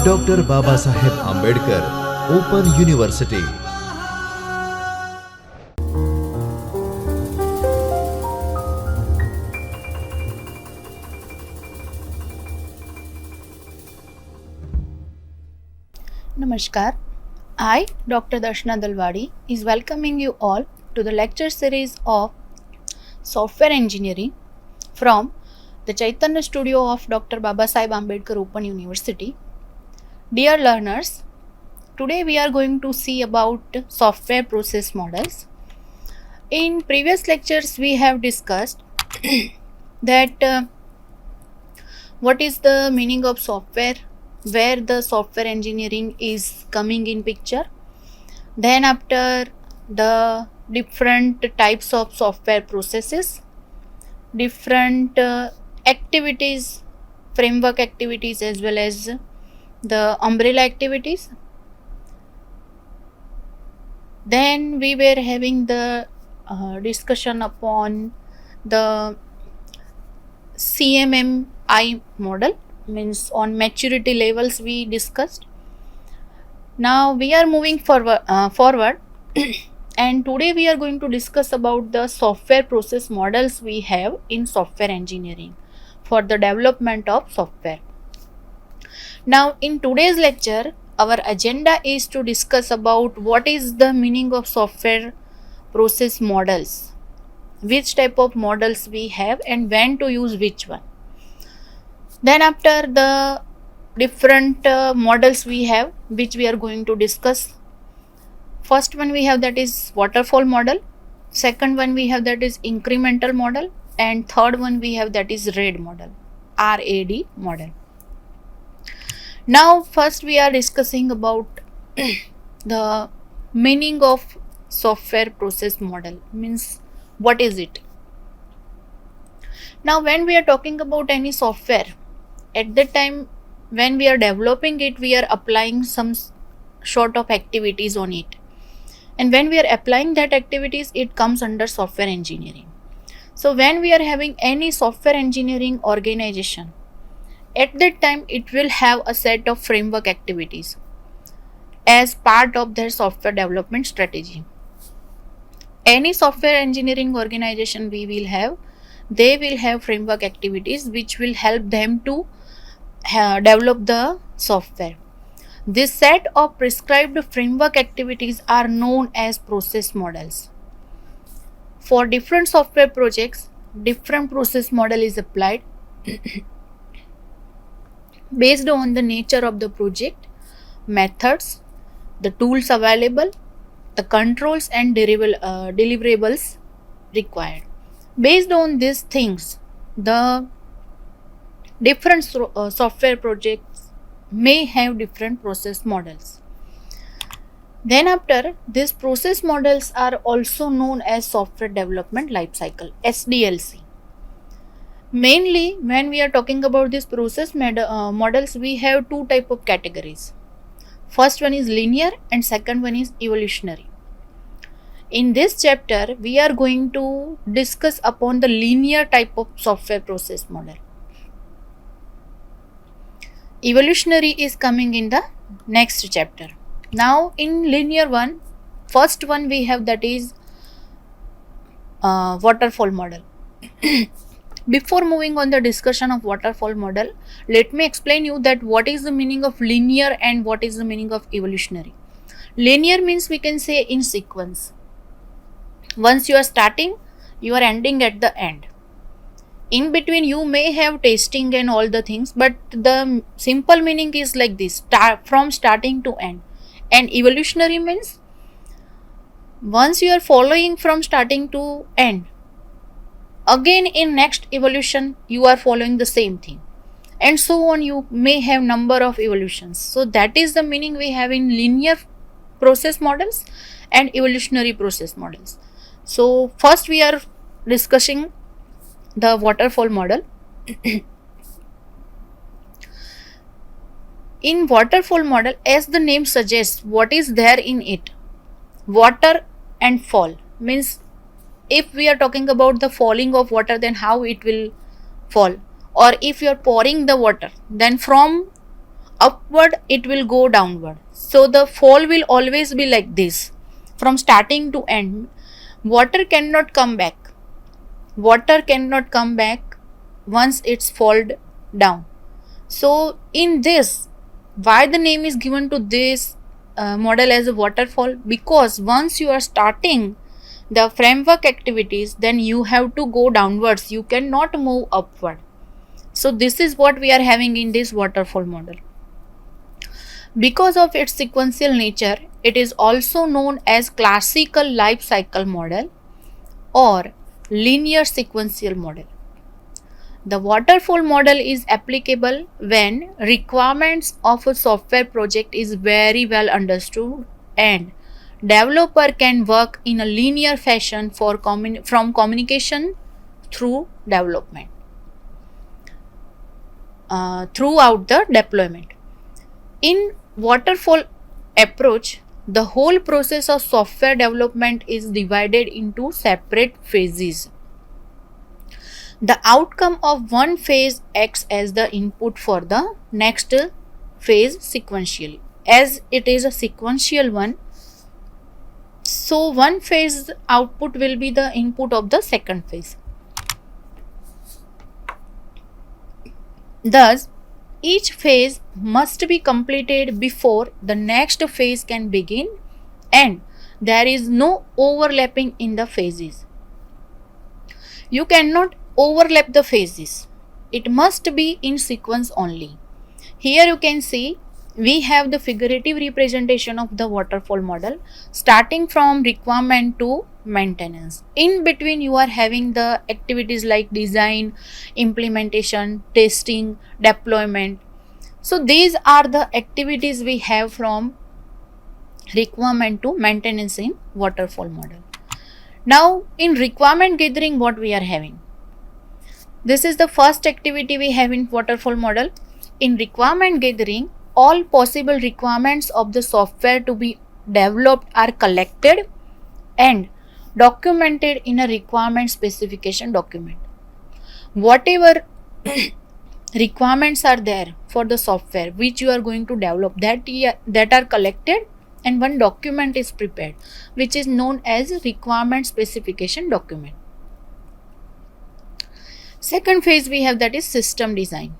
Doctor Babasaheb Ambedkar open university. Namaskar. I, Dr. Darshana Dalwadi, is welcoming you all to the lecture series of Software Engineering from the Chaitanya Studio of Dr. Babasaheb Ambedkar Open University. Dear learners, today we are going to see about software process models. In previous lectures we have discussed that what is the meaning of software, where the software engineering is coming in picture. Then after, the different types of software processes, different activities, framework activities, as well as the umbrella activities. Then we were having the discussion upon the CMMI model, means on maturity levels we discussed. Now we are moving forward and today we are going to discuss about the software process models we have in software engineering for the development of software. Now in today's lecture, our agenda is to discuss about what is the meaning of software process models, which type of models we have and when to use which one. Then after, the different models we have which we are going to discuss. First one we have, that is waterfall model. Second one we have, that is incremental model. And third one we have, that is RAD model. Now first we are discussing about the meaning of software process model, means what is it. Now when we are talking about any software, at that time when we are developing it, we are applying some sort of activities on it, and when we are applying that activities, it comes under software engineering. So when we are having any software engineering organization, at that time it will have a set of framework activities as part of their software development strategy. Any software engineering organization we will have, they will have framework activities which will help them to develop the software. This set of prescribed framework activities are known as process models. For different software projects, different process model is applied based on the nature of the project, methods, the tools available, the controls and deliverables required. Based on these things, the different software projects may have different process models. Then after, these process models are also known as software development lifecycle, SDLC. Mainly when we are talking about these process models, we have two type of categories. First one is linear and second one is evolutionary. In this chapter, we are going to discuss upon the linear type of software process model. Evolutionary is coming in the next chapter. Now in linear one, first one we have, that is waterfall model. Before moving on the discussion of waterfall model, let me explain you that what is the meaning of linear and what is the meaning of evolutionary. Linear means we can say in sequence. Once you are starting, you are ending at the end. In between you may have testing and all the things, but the simple meaning is like this, from starting to end. And evolutionary means once you are following from starting to end, again in next evolution you are following the same thing, and so on. You may have number of evolutions. So that is the meaning we have in linear process models and evolutionary process models. So first we are discussing the waterfall model. In waterfall model, as the name suggests, what is there in it? Water and fall, means if we are talking about the falling of water, then how it will fall, or if you are pouring the water, then from upward, it will go downward. So the fall will always be like this from starting to end. Water cannot come back. Water cannot come back once it's fallen down. So in this, why the name is given to this model as a waterfall? Because once you are starting the framework activities, then you have to go downwards. You cannot move upward. So this is what we are having in this waterfall model. Because of its sequential nature, it is also known as classical life cycle model or linear sequential model. The waterfall model is applicable when requirements of a software project is very well understood and developer can work in a linear fashion from communication through development throughout the deployment. In waterfall approach, the whole process of software development is divided into separate phases. The outcome of one phase acts as the input for the next phase sequentially. As it is a sequential one, so one phase output will be the input of the second phase. Thus, each phase must be completed before the next phase can begin, and there is no overlapping in the phases. You cannot overlap the phases. It must be in sequence only. Here you can see we have the figurative representation of the waterfall model starting from requirement to maintenance. In between you are having the activities like design, implementation, testing, deployment. So these are the activities we have from requirement to maintenance in waterfall model. Now in requirement gathering, what we are having? This is the first activity we have in waterfall model. In requirement gathering, all possible requirements of the software to be developed are collected and documented in a requirement specification document. Whatever requirements are there for the software which you are going to develop, that are collected, and one document is prepared which is known as requirement specification document. Second phase we have, that is system design.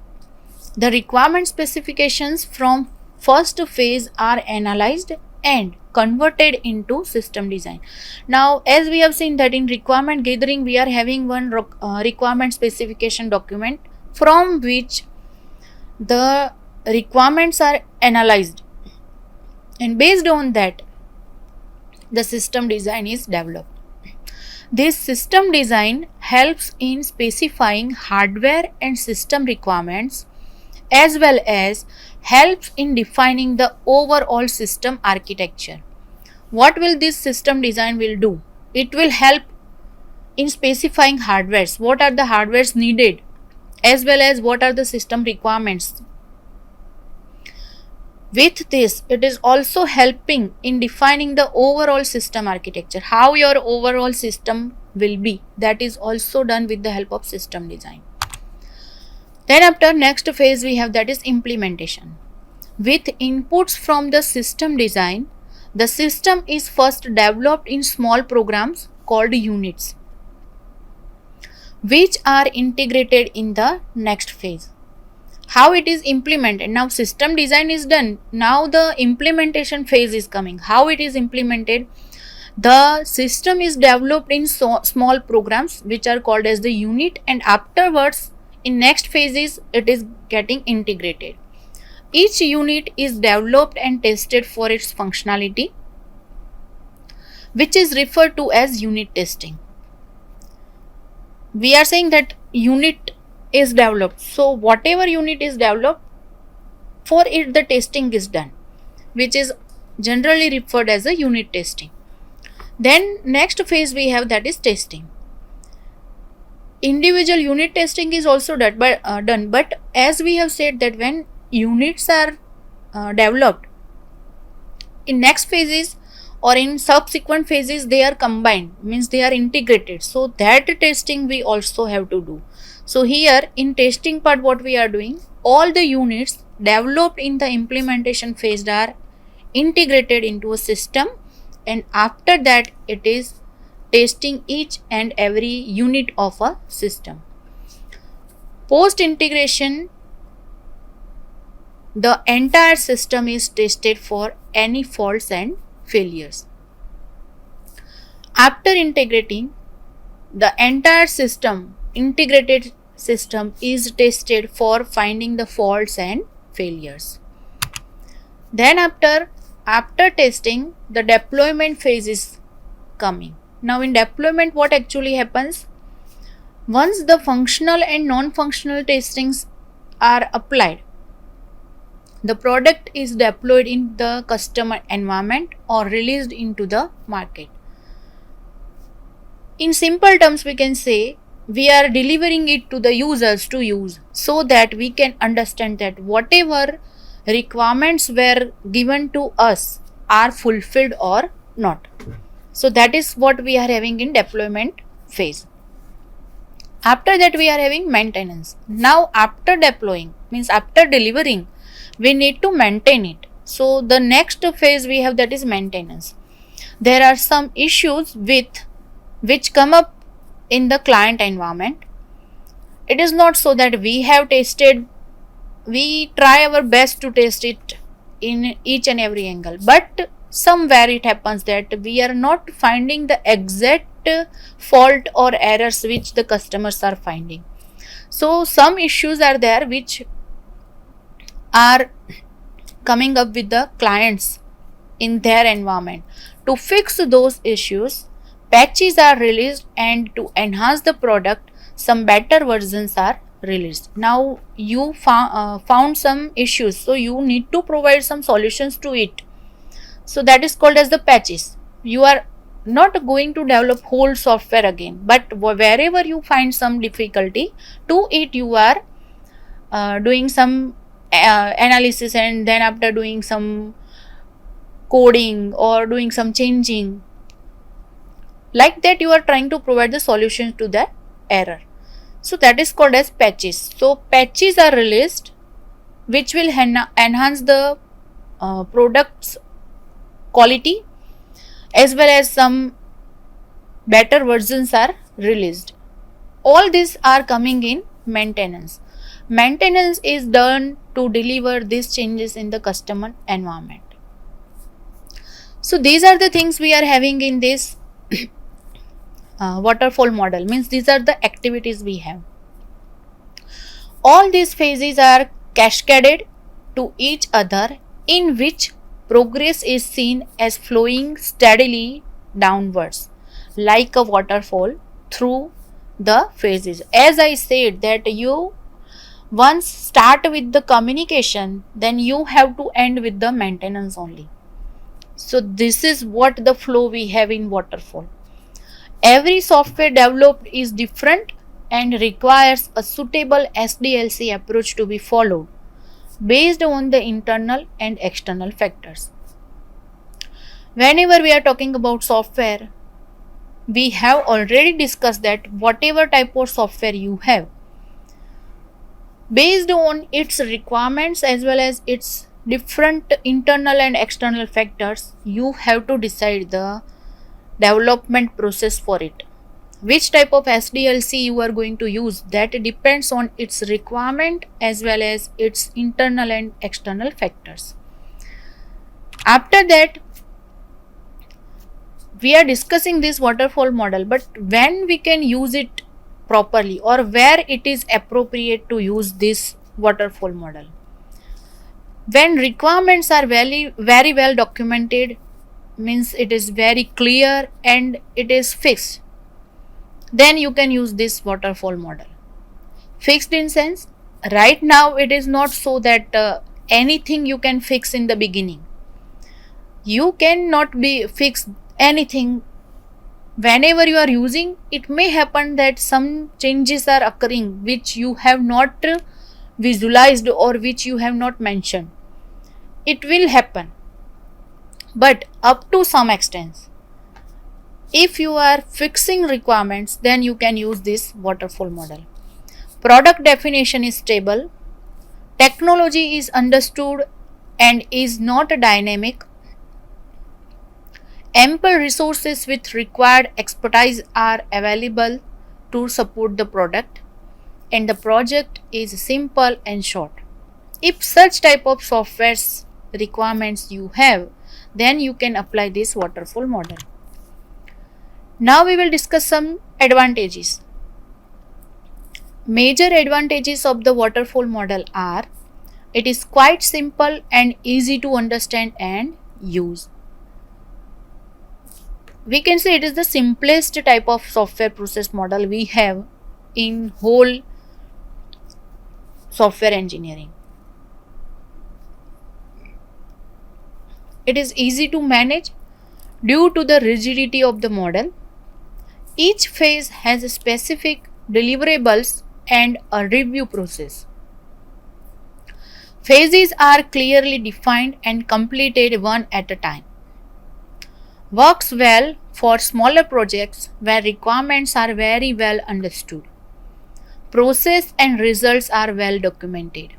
The requirement specifications from first phase are analyzed and converted into system design. Now as we have seen that in requirement gathering we are having one requirement specification document from which the requirements are analyzed, and based on that the system design is developed. This system design helps in specifying hardware and system requirements as well as helps in defining the overall system architecture. What will this system design will do? It will help in specifying hardwares, what are the hardwares needed, as well as what are the system requirements. With this, it is also helping in defining the overall system architecture, how your overall system will be. That is also done with the help of system design. Then after next phase we have, that is implementation. With inputs from the system design, the system is first developed in small programs called units, which are integrated in the next phase. How it is implemented? Now system design is done. Now the implementation phase is coming. How it is implemented? The system is developed in small programs which are called as the unit, and afterwards in next phases it is getting integrated. Each unit is developed and tested for its functionality, which is referred to as unit testing. We are saying that unit is developed, so whatever unit is developed, for it the testing is done, which is generally referred as a unit testing. Then next phase we have, that is testing. Individual unit testing is also done, but as we have said that when units are developed, in next phases or in subsequent phases they are combined, means they are integrated, so that testing we also have to do. So here in testing part what we are doing, all the units developed in the implementation phase are integrated into a system, and after that it is testing each and every unit of a system. Post integration, the entire system is tested for any faults and failures. After integrating, the entire system, integrated system, is tested for finding the faults and failures. Then after testing, the deployment phase is coming. Now in deployment, what actually happens? Once the functional and non-functional testings are applied, the product is deployed in the customer environment or released into the market. In simple terms, we can say we are delivering it to the users to use, so that we can understand that whatever requirements were given to us are fulfilled or not. So that is what we are having in deployment phase. After that, we are having maintenance. Now after deploying, means after delivering, we need to maintain it. So the next phase we have, that is maintenance. There are some issues which come up in the client environment. It is not so that we have tested, we try our best to test it in each and every angle, but somewhere it happens that we are not finding the exact fault or errors which the customers are finding. So some issues are there which are coming up with the clients in their environment. To fix those issues, patches are released, and to enhance the product, some better versions are released. Now you found some issues, so you need to provide some solutions to it. So that is called as the patches. You are not going to develop whole software again, but wherever you find some difficulty to it, you are doing some analysis, and then after doing some coding or doing some changing, like that you are trying to provide the solutions to the error. So that is called as patches. So patches are released which will enhance the product's quality, as well as some better versions are released. All these are coming in maintenance. Maintenance is done to deliver these changes in the customer environment. So these are the things we are having in this waterfall model, means these are the activities we have. All these phases are cascaded to each other, in which progress is seen as flowing steadily downwards like a waterfall through the phases. As I said that you once start with the communication, then you have to end with the maintenance only. So this is what the flow we have in waterfall. Every software developed is different and requires a suitable SDLC approach to be followed based on the internal and external factors. Whenever we are talking about software, we have already discussed that whatever type of software you have, based on its requirements as well as its different internal and external factors, you have to decide the development process for it. Which type of SDLC you are going to use, that depends on its requirement as well as its internal and external factors. After that, we are discussing this waterfall model, but when we can use it properly, or where it is appropriate to use this waterfall model. When requirements are very well documented, means it is very clear and it is fixed, then you can use this waterfall model. Fixed in sense, right now it is not so that anything you can fix in the beginning. You cannot be fix anything. Whenever you are using, it may happen that some changes are occurring which you have not visualized or which you have not mentioned. It will happen, but up to some extent. If you are fixing requirements, then you can use this waterfall model. Product definition is stable. Technology is understood and is not dynamic. Ample resources with required expertise are available to support the product, and the project is simple and short. If such type of software's requirements you have, then you can apply this waterfall model. Now we will discuss some advantages. Major advantages of the waterfall model are: it is quite simple and easy to understand and use. We can say it is the simplest type of software process model we have in whole software engineering. It is easy to manage due to the rigidity of the model. Each phase has specific deliverables and a review process. Phases are clearly defined and completed one at a time. Works well for smaller projects where requirements are very well understood. Process and results are well documented.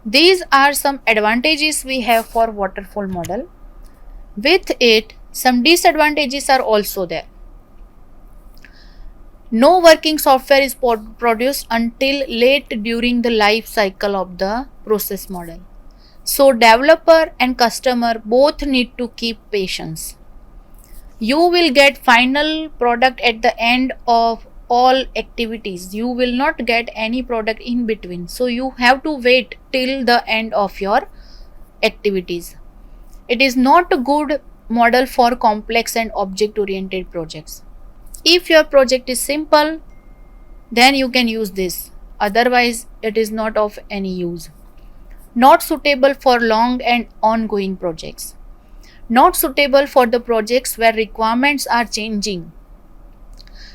These are some advantages we have for waterfall model. With it, some disadvantages are also there. No working software is produced until late during the life cycle of the process model. So developer and customer both need to keep patience. You will get final product at the end of all activities. You will not get any product in between. So you have to wait till the end of your activities. It is not a good model for complex and object oriented projects. If your project is simple, then you can use this. Otherwise, it is not of any use. Not suitable for long and ongoing projects. Not suitable for the projects where requirements are changing.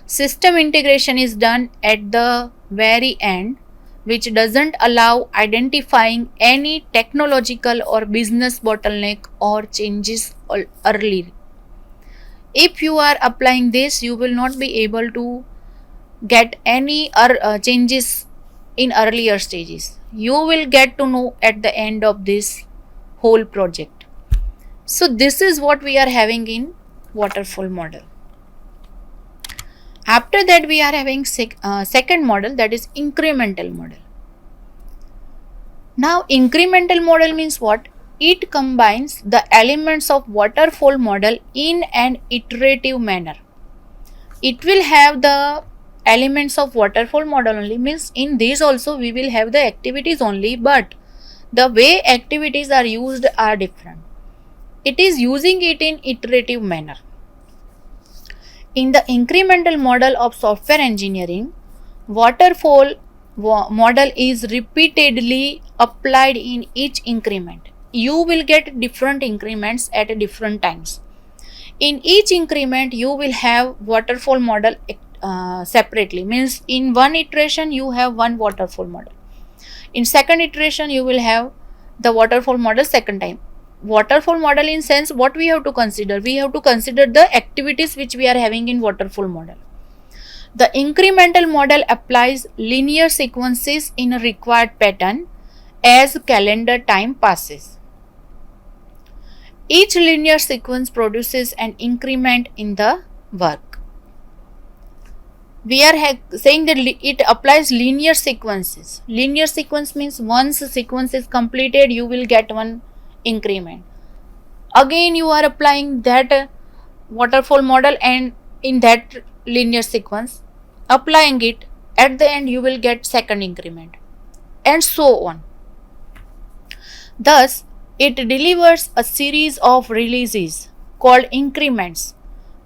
System integration is done at the very end, which doesn't allow identifying any technological or business bottleneck or changes early. If you are applying this, you will not be able to get any changes in earlier stages. You will get to know at the end of this whole project. So this is what we are having in waterfall model. After that, we are having second model, that is incremental model. Now incremental model means what? It combines the elements of waterfall model in an iterative manner. It will have the elements of waterfall model only, means in this also we will have the activities only, but the way activities are used are different. It is using it in iterative manner. In the incremental model of software engineering, waterfall model is repeatedly applied in each increment. You will get different increments at different times. In each increment, you will have waterfall model separately, means in one iteration you have one waterfall model. In second iteration you will have the waterfall model second time. Waterfall model in sense, what we have to consider? We have to consider the activities which we are having in waterfall model. The incremental model applies linear sequences in a required pattern as calendar time passes. Each linear sequence produces an increment in the work. We are saying that it applies linear sequences. Linear sequence means once a sequence is completed, you will get one increment. Again, you are applying that waterfall model and in that linear sequence, applying it, at the end you will get second increment, and so on. Thus, it delivers a series of releases called increments,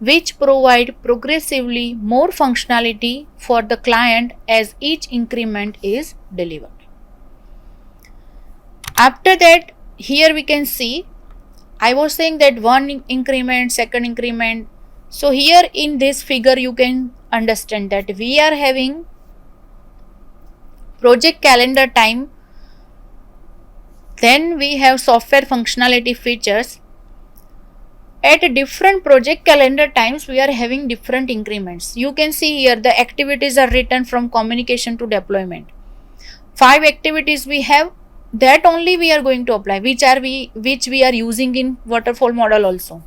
which provide progressively more functionality for the client as each increment is delivered. After that, here we can see, I was saying that one increment, second increment. So here in this figure you can understand that we are having project calendar time, then we have software functionality features. At different project calendar times, we are having different increments. You can see here the activities are written from communication to deployment. 5 activities we have, that only we are going to apply, which we are using in waterfall model also.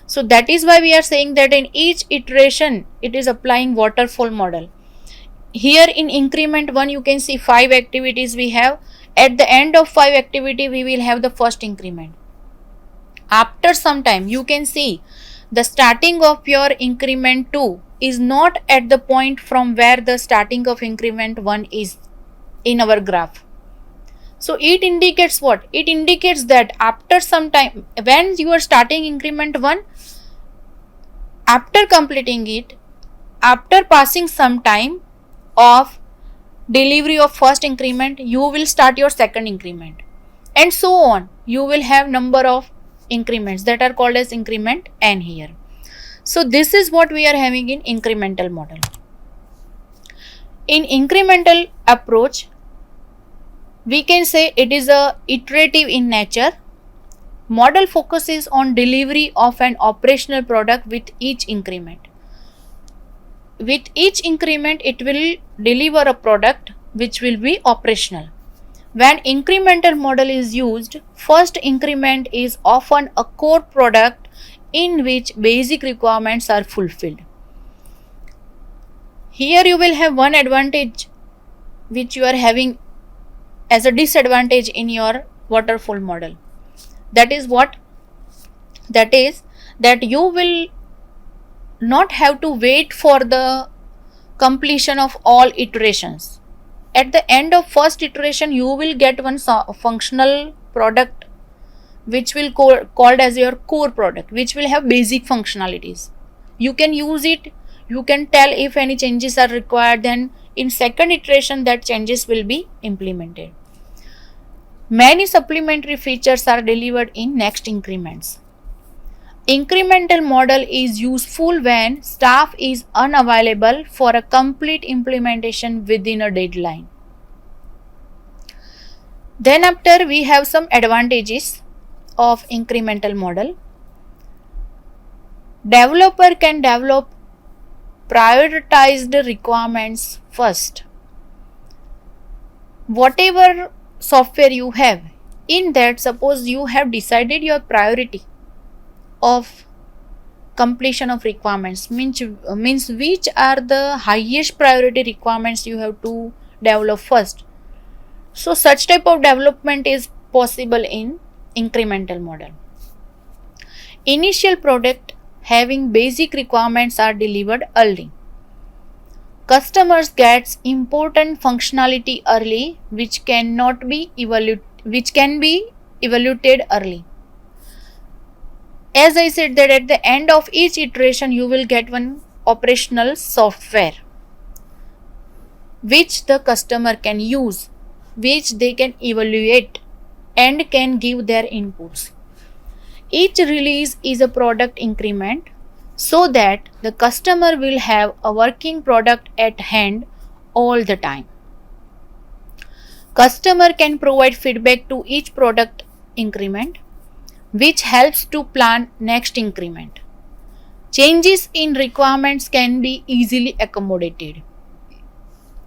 So that is why we are saying that in each iteration it is applying waterfall model. Here in increment 1 you can see 5 activities we have. At the end of 5 activity we will have the first increment. After some time you can see the starting of your increment 2 is not at the point from where the starting of increment 1 is in our graph. So it indicates what? It indicates that after some time, when you are starting increment 1, after completing it, after passing some time of delivery of first increment, you will start your second increment, and so on. You will have number of increments that are called as increment n here. So this is what we are having in incremental model. In incremental approach, we can say it is a iterative in nature. Model focuses on delivery of an operational product with each increment. With each increment it will deliver a product which will be operational. When incremental model is used, first increment is often a core product in which basic requirements are fulfilled. Here you will have one advantage which you are having as a disadvantage in your waterfall model. That is what? That is that you will not have to wait for the completion of all iterations. At the end of first iteration you will get one functional product which will called as your core product, which will have basic functionalities. You can use it, you can tell if any changes are required, then in second iteration that changes will be implemented. Many supplementary features are delivered in next increments. Incremental model is useful when staff is unavailable for a complete implementation within a deadline. Then after we have some advantages of incremental model. Developer can develop prioritized requirements first. Whatever software you have, in that suppose you have decided your priority of completion of requirements, means which are the highest priority requirements you have to develop first. So such type of development is possible in incremental model. Initial product having basic requirements are delivered early. Customers gets important functionality early which can be evaluated early. As I said that at the end of each iteration you will get one operational software which the customer can use, which they can evaluate and can give their inputs. Each release is a product increment so that the customer will have a working product at hand all the time. Customer can provide feedback to each product increment, which helps to plan next increment. Changes in requirements can be easily accommodated.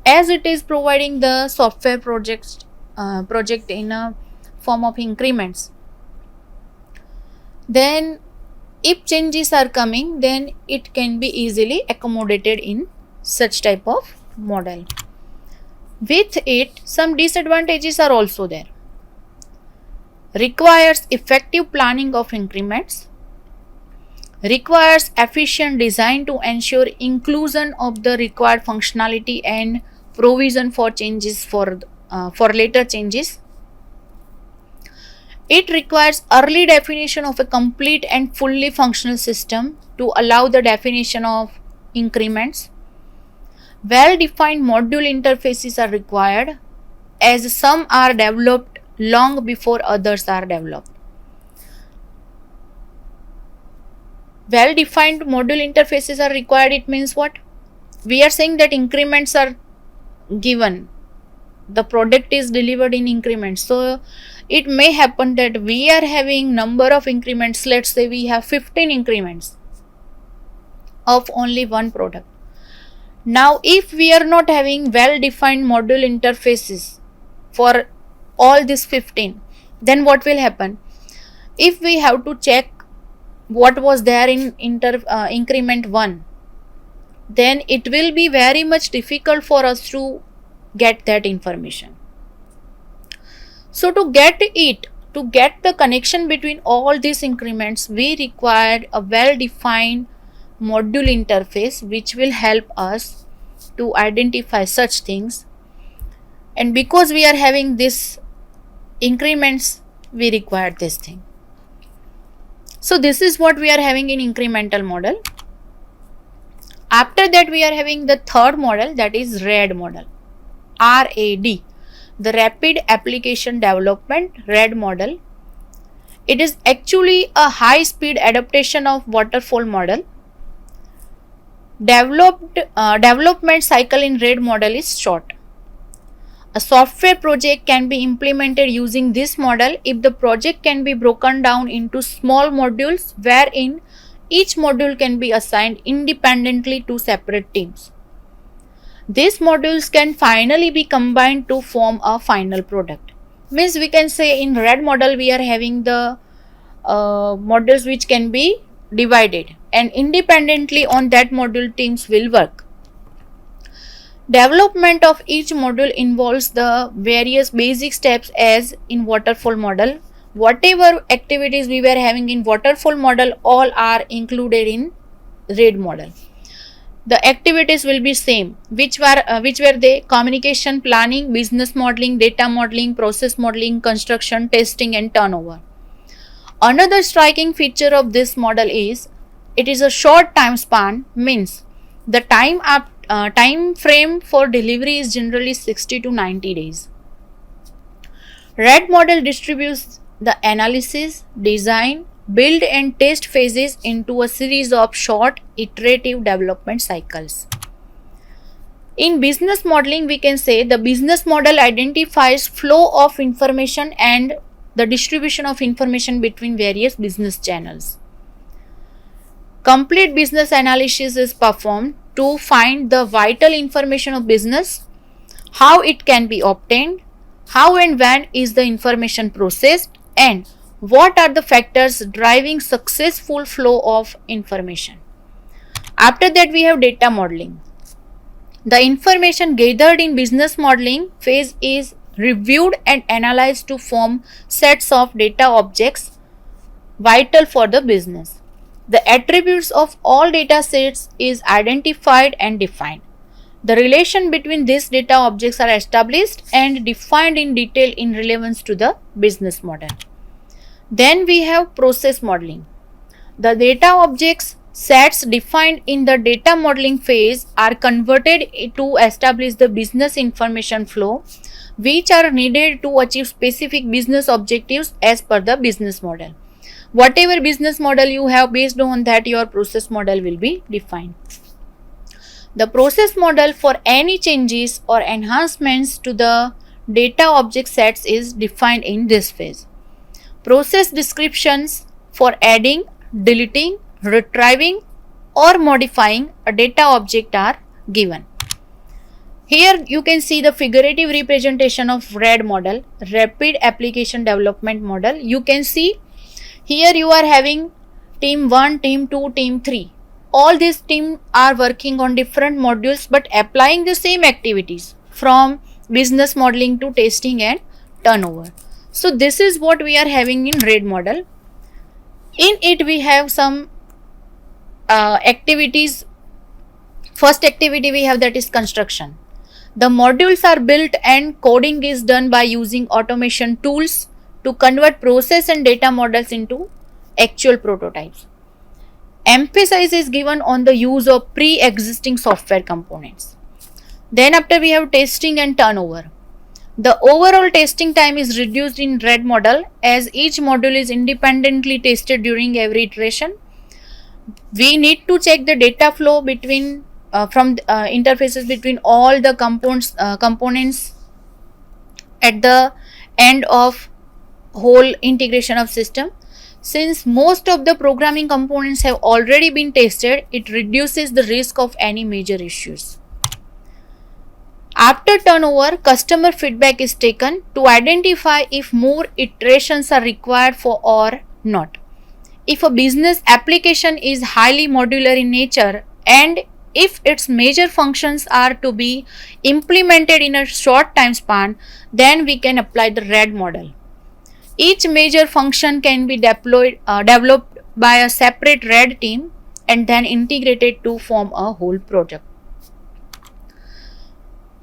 As it is providing the software project in a form of increments, then if changes are coming, then it can be easily accommodated in such type of model. With it, some disadvantages are also there. Requires effective planning of increments, requires efficient design to ensure inclusion of the required functionality and provision for changes for later changes. It requires early definition of a complete and fully functional system to allow the definition of increments. Well-defined module interfaces are required, as some are developed long before others are developed. Well-defined module interfaces are required. It means what? We are saying that increments are given. The product is delivered in increments. So it may happen that we are having number of increments. Let's say we have 15 increments of only one product. Now if we are not having well-defined module interfaces, for all these 15, then what will happen? If we have to check what was there in increment 1, then it will be very much difficult for us to get that information. So to get the connection between all these increments, we required a well-defined module interface which will help us to identify such things. And because we are having this increments, we require this thing. So this is what we are having in incremental model. After that, we are having the third model, that is RAD model. RAD, the Rapid Application Development RAD model. It is actually a high-speed adaptation of waterfall model. Development cycle in RAD model is short. A software project can be implemented using this model if the project can be broken down into small modules wherein each module can be assigned independently to separate teams. These modules can finally be combined to form a final product. Means we can say in RAD model we are having the modules which can be divided, and independently on that module teams will work. Development of each module involves the various basic steps as in waterfall model. Whatever activities we were having in waterfall model, all are included in RAD model. The activities will be same, which were they? Communication, planning, business modeling, data modeling, process modeling, construction, testing and turnover. Another striking feature of this model is it is a short time span, means the time frame for delivery is generally 60 to 90 days. RAD model distributes the analysis, design, build and test phases into a series of short iterative development cycles. In business modeling, we can say the business model identifies flow of information and the distribution of information between various business channels. Complete business analysis is performed to find the vital information of business, how it can be obtained, how and when is the information processed, and what are the factors driving successful flow of information. After that, we have data modeling. The information gathered in business modeling phase is reviewed and analyzed to form sets of data objects vital for the business. The attributes of all data sets is identified and defined. The relation between these data objects are established and defined in detail in relevance to the business model. Then we have process modeling. The data objects sets defined in the data modeling phase are converted to establish the business information flow, which are needed to achieve specific business objectives as per the business model. Whatever business model you have, based on that your process model will be defined. The process model for any changes or enhancements to the data object sets is defined in this phase. Process descriptions for adding, deleting, retrieving or modifying a data object are given. Here you can see the figurative representation of RAD model, Rapid Application Development Model. You can see here you are having team 1, team 2, team 3. All these teams are working on different modules but applying the same activities from business modeling to testing and turnover. So this is what we are having in RAD model. In it we have some activities. First activity we have, that is construction. The modules are built and coding is done by using automation tools to convert process and data models into actual prototypes. Emphasis is given on the use of pre-existing software components. Then after we have testing and turnover. The overall testing time is reduced in RAD model as each module is independently tested during every iteration. We need to check the data flow between interfaces between all the components at the end of whole integration of system. Since most of the programming components have already been tested, it reduces the risk of any major issues. After turnover, customer feedback is taken to identify if more iterations are required for or not. If a business application is highly modular in nature and if its major functions are to be implemented in a short time span, then we can apply the RAD model. Each major function can be developed by a separate RAD team and then integrated to form a whole project.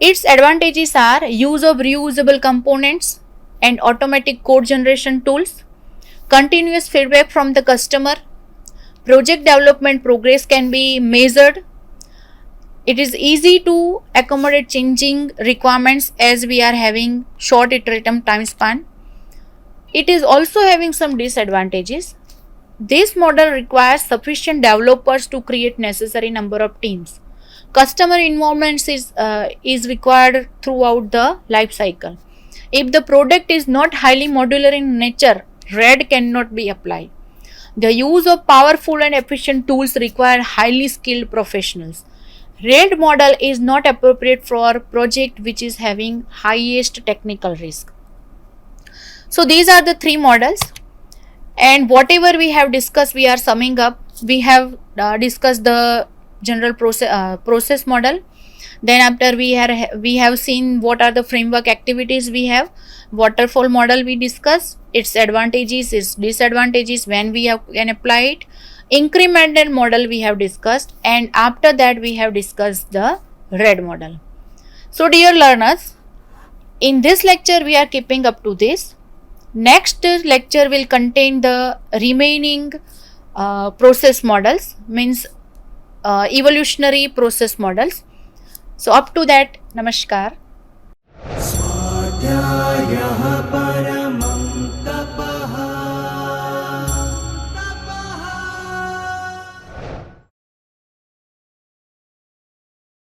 Its advantages are use of reusable components and automatic code generation tools, continuous feedback from the customer, project development progress can be measured. It is easy to accommodate changing requirements as we are having short iterative time span. It is also having some disadvantages. This model requires sufficient developers to create necessary number of teams. Customer involvement is required throughout the life cycle. If the product is not highly modular in nature, RAD cannot be applied. The use of powerful and efficient tools require highly skilled professionals. RAD model is not appropriate for a project which is having highest technical risk. So these are the three models, and whatever we have discussed, we are summing up. We have discussed the general process model. Then after we have seen what are the framework activities we have. Waterfall model we discussed, its advantages, its disadvantages, when we can apply it. Incremental model we have discussed, and after that we have discussed the RAD model. So dear learners, in this lecture we are keeping up to this. Next lecture will contain the remaining process models, means evolutionary process models. So up to that, namaskar.